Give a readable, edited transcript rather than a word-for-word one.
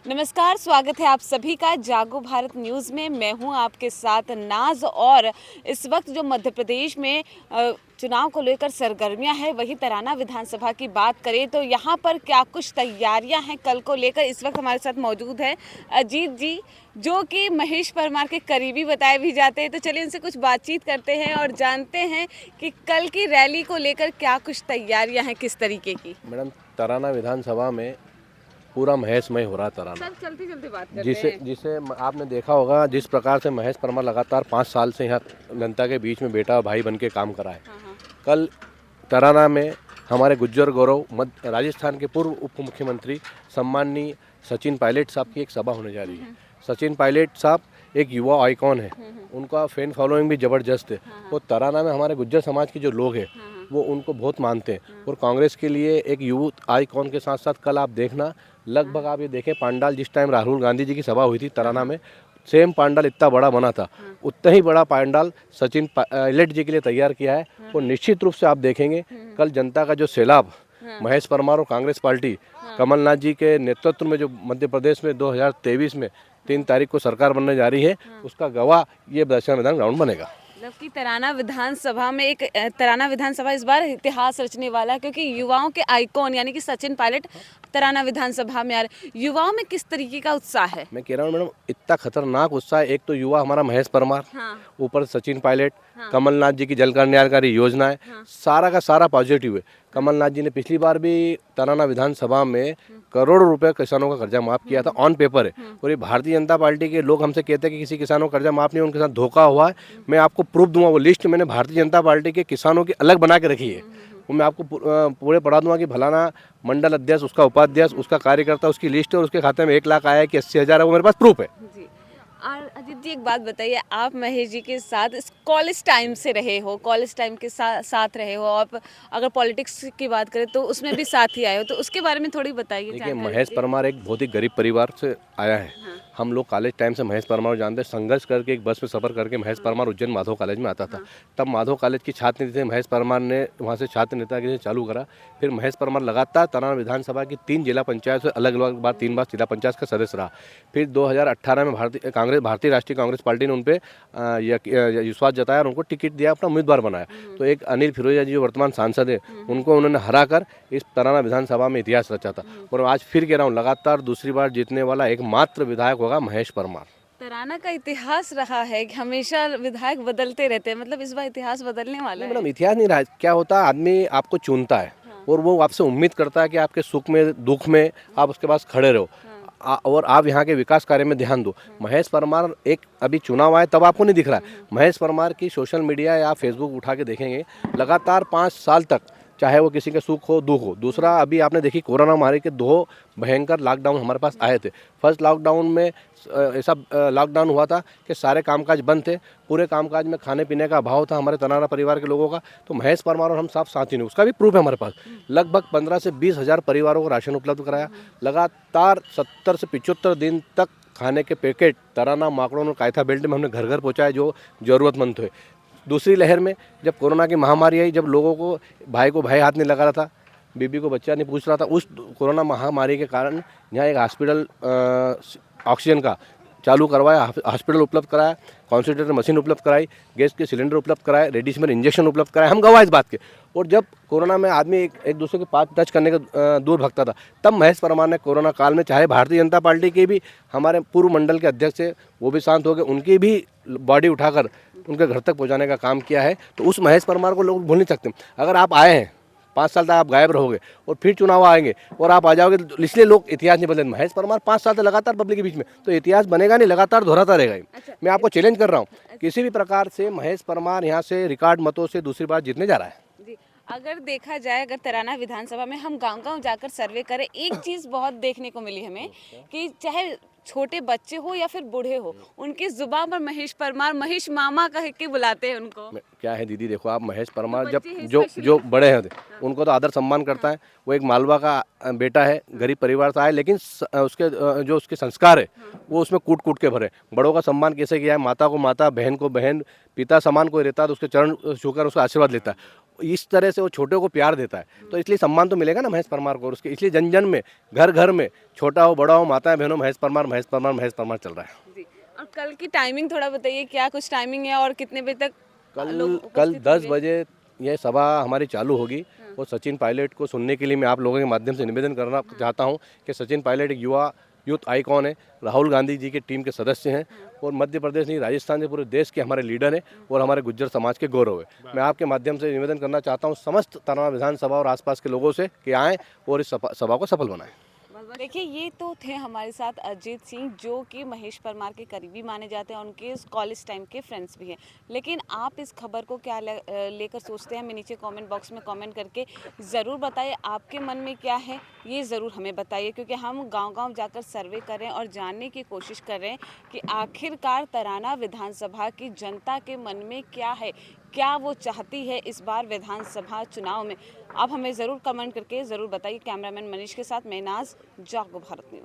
नमस्कार, स्वागत है आप सभी का जागो भारत न्यूज़ में। मैं हूं आपके साथ नाज। और इस वक्त जो मध्य प्रदेश में चुनाव को लेकर सरगर्मियां हैं, वही तराना विधानसभा की बात करें तो यहां पर क्या कुछ तैयारियां हैं कल को लेकर। इस वक्त हमारे साथ मौजूद है अजीत जी, जो कि महेश परमार के करीबी बताए भी जाते हैं। तो चलिए उनसे कुछ बातचीत करते हैं और जानते हैं कि कल की रैली को लेकर क्या कुछ तैयारियाँ हैं, किस तरीके की। मैडम, तराना विधानसभा में पूरा महेशमय हो रहा है तराना। सर चलते चलते बात करते जिसे हैं। जिसे आपने देखा होगा, जिस प्रकार से महेश परमार लगातार 5 साल से यहाँ जनता के बीच में बेटा और भाई बन के काम करा है। हाँ। कल तराना में हमारे गुज्जर गौरव राजस्थान के पूर्व उप मुख्यमंत्री सम्माननीय सचिन पायलट साहब की एक सभा होने जा रही है। सचिन पायलट साहब एक युवा आइकॉन है, उनका फैन फॉलोइंग भी ज़बरदस्त है। वो तराना में हमारे गुज्जर समाज के जो लोग हैं वो उनको बहुत मानते हैं। और कांग्रेस के लिए एक यूथ आइकॉन के साथ साथ कल आप देखना, लगभग आप ये देखें, पांडाल जिस टाइम राहुल गांधी जी की सभा हुई थी तराना में, सेम पांडाल इतना बड़ा बना था, उतना ही बड़ा पांडाल सचिन पायलट जी के लिए तैयार किया है। और निश्चित रूप से आप देखेंगे कल जनता का जो सैलाब महेश परमार और कांग्रेस पार्टी कमलनाथ जी के नेतृत्व में जो मध्य प्रदेश में 2023 में 3 तारीख को सरकार बनने जा रही है, उसका गवाह ये दशहरा मैदान ग्राउंड बनेगा। जबकि तराना विधानसभा में तराना विधानसभा इस बार इतिहास रचने वाला है, क्योंकि युवाओं के आइकॉन यानी कि सचिन पायलट तराना विधानसभा में आ रहे। युवाओं में किस तरीके का उत्साह है? मैं कह रहा हूँ मैडम, इतना खतरनाक उत्साह है। एक तो युवा हमारा महेश परमार, ऊपर सचिन पायलट, कमलनाथ जी की जल कल्याणकारी योजनाएं, सारा का सारा पॉजिटिव है। कमलनाथ जी ने पिछली बार भी तराना विधानसभा में करोड़ों रुपए किसानों का कर्जा माफ किया था, ऑन पेपर है। और ये भारतीय जनता पार्टी के लोग हमसे कहते हैं कि किसी किसानों का कर्जा माफ नहीं, उनके साथ धोखा हुआ है। मैं आपको प्रूफ दूंगा, वो लिस्ट मैंने भारतीय जनता पार्टी के किसानों की अलग बना के रखी है। वो मैं आपको पूरे पढ़ा दूंगा कि फलाना मंडल अध्यक्ष, उसका उपाध्यक्ष, उसका कार्यकर्ता, उसकी लिस्ट है और उसके खाते में 1 लाख आया है कि 80,000 है, वो मेरे पास प्रूफ है। और अजीत जी, एक बात बताइए, आप महेश जी के साथ कॉलेज टाइम से रहे हो, कॉलेज टाइम के साथ रहे हो। आप अगर पॉलिटिक्स की बात करें तो उसमें भी साथ ही आए हो, तो उसके बारे में थोड़ी बताइए। देखिए, महेश परमार एक बहुत ही गरीब परिवार से आया है। हम लोग कॉलेज टाइम से महेश परमार जानते हैं। संघर्ष करके एक बस में सफ़र करके महेश परमार उज्जैन माधव कॉलेज में आता था। तब माधव कॉलेज की छात्र नीति महेश परमार ने वहाँ से छात्र नेता के लिए चालू करा। फिर महेश परमार लगातार तराना विधानसभा की 3 जिला पंचायत से अलग अलग बार 3 बार जिला पंचायत का सदस्य रहा। फिर 2018 में भारतीय राष्ट्रीय कांग्रेस पार्टी ने उन पर विश्वास जताया और उनको टिकट दिया, अपना उम्मीदवार बनाया। तो एक अनिल फिरोजिया जी जो वर्तमान सांसद है, उनको उन्होंने हरा कर इस तराना विधानसभा में इतिहास रचा था। और आज फिर कह रहा हूँ, लगातार दूसरी बार जीतने वाला एकमात्र विधायक होगा महेश परमार। तराना का इतिहास रहा है कि हमेशा विधायक बदलते रहते हैं, मतलब इस बार इतिहास बदलने वाला है। मतलब इतिहास नहीं रहा। क्या होता है, आदमी आपको चुनता है और वो आपसे उम्मीद करता है कि आपके सुख में दुख में आप उसके पास खड़े रहो और आप यहाँ के विकास कार्य में ध्यान दो। महेश परमार एक अभी चुनाव आए तब आपको नहीं दिख रहा है। महेश परमार की सोशल मीडिया या फेसबुक उठा के देखेंगे, लगातार 5 साल तक, चाहे वो किसी का सुख हो दुख हो। दूसरा, अभी आपने देखी कोरोना महामारी के 2 भयंकर लॉकडाउन हमारे पास आए थे। फर्स्ट लॉकडाउन में ऐसा लॉकडाउन हुआ था कि सारे कामकाज बंद थे, पूरे कामकाज में खाने पीने का अभाव था हमारे तराना परिवार के लोगों का। तो महेश परमार और हम साफ साथी नहीं, उसका भी प्रूफ है हमारे पास। लगभग 15 से 20 हज़ार परिवारों को राशन उपलब्ध कराया। लगातार 70 से 75 दिन तक खाने के पैकेट तराना, माकड़ों और कायथा बेल्ट में हमने घर घर पहुँचाए जो ज़रूरतमंद थे। दूसरी लहर में जब कोरोना की महामारी आई, जब लोगों को भाई हाथ नहीं लगा रहा था, बीबी को बच्चा नहीं पूछ रहा था, उस कोरोना महामारी के कारण यहाँ एक हॉस्पिटल ऑक्सीजन का चालू करवाया, हॉस्पिटल उपलब्ध कराया, कॉन्सेंट्रेटर मशीन उपलब्ध कराई, गैस के सिलेंडर उपलब्ध कराए, रेडिसमर इंजेक्शन उपलब्ध कराए। हम गवाह इस बात के। और जब कोरोना में आदमी एक दूसरे के पास टच करने का दूर भगता था, तब महेश परमार ने कोरोना काल में, चाहे भारतीय जनता पार्टी के भी हमारे पूर्व मंडल के अध्यक्ष है, वो भी शांत हो गए, उनकी भी बॉडी उठाकर उनके घर तक पहुंचाने का काम किया है। तो उस महेश परमार को लोग भूल नहीं सकते। अगर आप आए हैं 5 साल तक, आप गायब रहोगे और फिर चुनाव आएंगे और आप आ जाओगे, तो इसलिए लोग इतिहास नहीं बदलेंगे। महेश परमार 5 साल तक लगातार पब्लिक के बीच में, तो इतिहास बनेगा नहीं, लगातार दोहराता रहेगा। मैं आपको चैलेंज कर रहा हूँ, किसी भी प्रकार से महेश परमार यहाँ से रिकॉर्ड मतों से दूसरी बार जीतने जा रहा है। अगर देखा जाए, अगर तराना विधानसभा में हम गांव-गांव जाकर सर्वे करें, एक चीज़ बहुत देखने को मिली हमें कि चाहे छोटे बच्चे हो या फिर बूढ़े हो, उनकी जुबान पर महेश परमार, महेश मामा कह के बुलाते हैं उनको। क्या है दीदी, देखो आप, महेश परमार जब जो बड़े हैं उनको तो आदर सम्मान करता है। वो एक मालवा का बेटा है, गरीब परिवार से आया, लेकिन उसके जो उसके संस्कार है वो उसमें कूट कूट के भरे। बड़ों का सम्मान कैसे किया है, माता को माता, बहन को बहन, पिता समान कोई रहता है तो उसके चरण छूकर उसका आशीर्वाद लेता है। इस तरह से वो छोटे को प्यार देता है, तो इसलिए सम्मान तो मिलेगा ना महेश परमार को। और उसके इसलिए जन जन में, घर घर में, छोटा हो बड़ा हो, माताएं बहनों, महेश परमार महेश परमार महेश परमार चल रहा है। जी। और कल की टाइमिंग थोड़ा बताइए, क्या कुछ टाइमिंग है और कितने बजे तक लोग कल उपस्थित 10 होंगे? बजे ये सभा हमारी चालू होगी। और सचिन पायलट को सुनने के लिए मैं आप लोगों के माध्यम से निवेदन करना चाहता हूं कि सचिन पायलट एक युवा यूथ आइकॉन है, राहुल गांधी जी के टीम के सदस्य हैं, और मध्य प्रदेश नहीं राजस्थान से पूरे देश के हमारे लीडर हैं, और हमारे गुज्जर समाज के गौरव है। मैं आपके माध्यम से निवेदन करना चाहता हूं समस्त तराना विधानसभा और आसपास के लोगों से कि आएँ और इस सभा को सफल बनाएं। देखिए, ये तो थे हमारे साथ अजीत सिंह, जो कि महेश परमार के करीबी माने जाते हैं, उनके कॉलेज टाइम के फ्रेंड्स भी हैं। लेकिन आप इस खबर को क्या लेकर सोचते हैं, हमें नीचे कमेंट बॉक्स में कमेंट करके ज़रूर बताइए। आपके मन में क्या है ये ज़रूर हमें बताइए, क्योंकि हम गांव-गांव जाकर सर्वे कर रहे हैं और जानने की कोशिश कर रहे हैं कि आखिरकार तराना विधानसभा की जनता के मन में क्या है, क्या वो चाहती है इस बार विधानसभा चुनाव में। आप हमें ज़रूर कमेंट करके ज़रूर बताइए। कैमरामैन मनीष के साथ मैं नाज, जागो भारत न्यूज़।